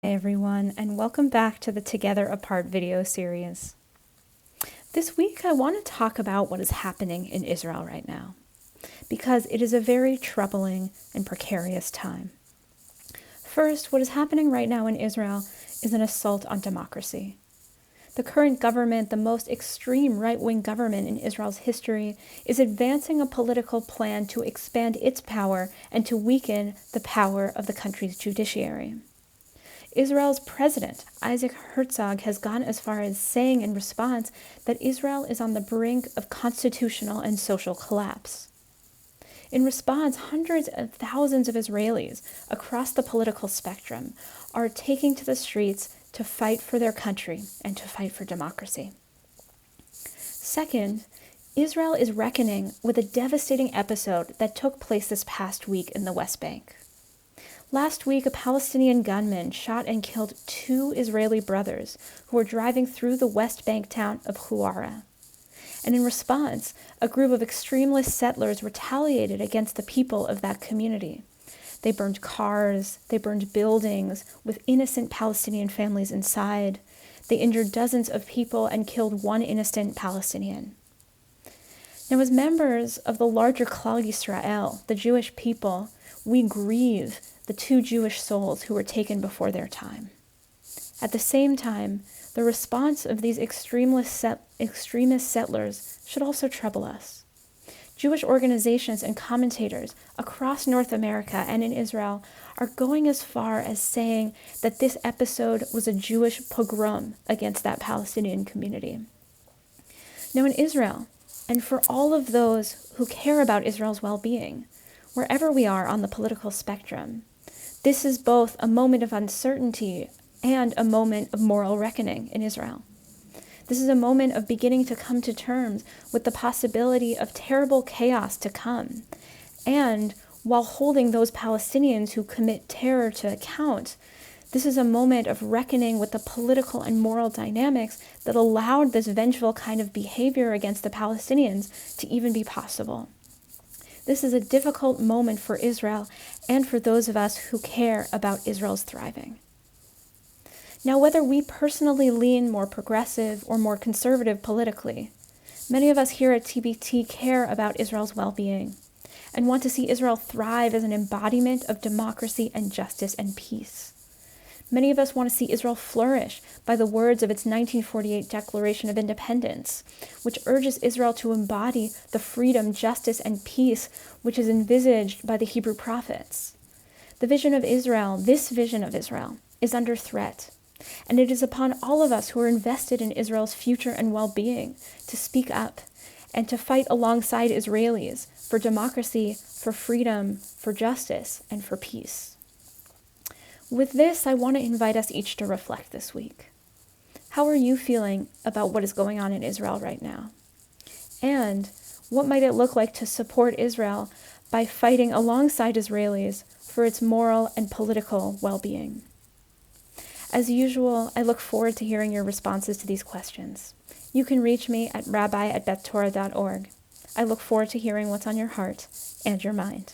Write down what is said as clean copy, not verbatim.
Hey everyone, and welcome back to the Together Apart video series. This week I want to talk about what is happening in Israel right now, because it is a very troubling and precarious time. First, what is happening right now in Israel is an assault on democracy. The current government, the most extreme right-wing government in Israel's history, is advancing a political plan to expand its power and to weaken the power of the country's judiciary. Israel's president, Isaac Herzog, has gone as far as saying in response that Israel is on the brink of constitutional and social collapse. In response, hundreds of thousands of Israelis across the political spectrum are taking to the streets to fight for their country and to fight for democracy. Second, Israel is reckoning with a devastating episode that took place this past week in the West Bank. Last week, a Palestinian gunman shot and killed two Israeli brothers who were driving through the West Bank town of Huwara. And in response, a group of extremist settlers retaliated against the people of that community. They burned cars, they burned buildings with innocent Palestinian families inside. They injured dozens of people and killed one innocent Palestinian. Now, as members of the larger Klal Yisrael, the Jewish people, we grieve the two Jewish souls who were taken before their time. At the same time, the response of these extremist settlers should also trouble us. Jewish organizations and commentators across North America and in Israel are going as far as saying that this episode was a Jewish pogrom against that Palestinian community. Now, in Israel, and for all of those who care about Israel's well-being, wherever we are on the political spectrum, this is both a moment of uncertainty and a moment of moral reckoning in Israel. This is a moment of beginning to come to terms with the possibility of terrible chaos to come, and while holding those Palestinians who commit terror to account, this is a moment of reckoning with the political and moral dynamics that allowed this vengeful kind of behavior against the Palestinians to even be possible. This is a difficult moment for Israel and for those of us who care about Israel's thriving. Now, whether we personally lean more progressive or more conservative politically, many of us here at TBT care about Israel's well-being and want to see Israel thrive as an embodiment of democracy and justice and peace. Many of us want to see Israel flourish by the words of its 1948 Declaration of Independence, which urges Israel to embody the freedom, justice, and peace which is envisaged by the Hebrew prophets. The vision of Israel, this vision of Israel, is under threat, and it is upon all of us who are invested in Israel's future and well-being to speak up and to fight alongside Israelis for democracy, for freedom, for justice, and for peace. With this, I want to invite us each to reflect this week. How are you feeling about what is going on in Israel right now? And what might it look like to support Israel by fighting alongside Israelis for its moral and political well-being? As usual, I look forward to hearing your responses to these questions. You can reach me at rabbi@bethtorah.org. I look forward to hearing what's on your heart and your mind.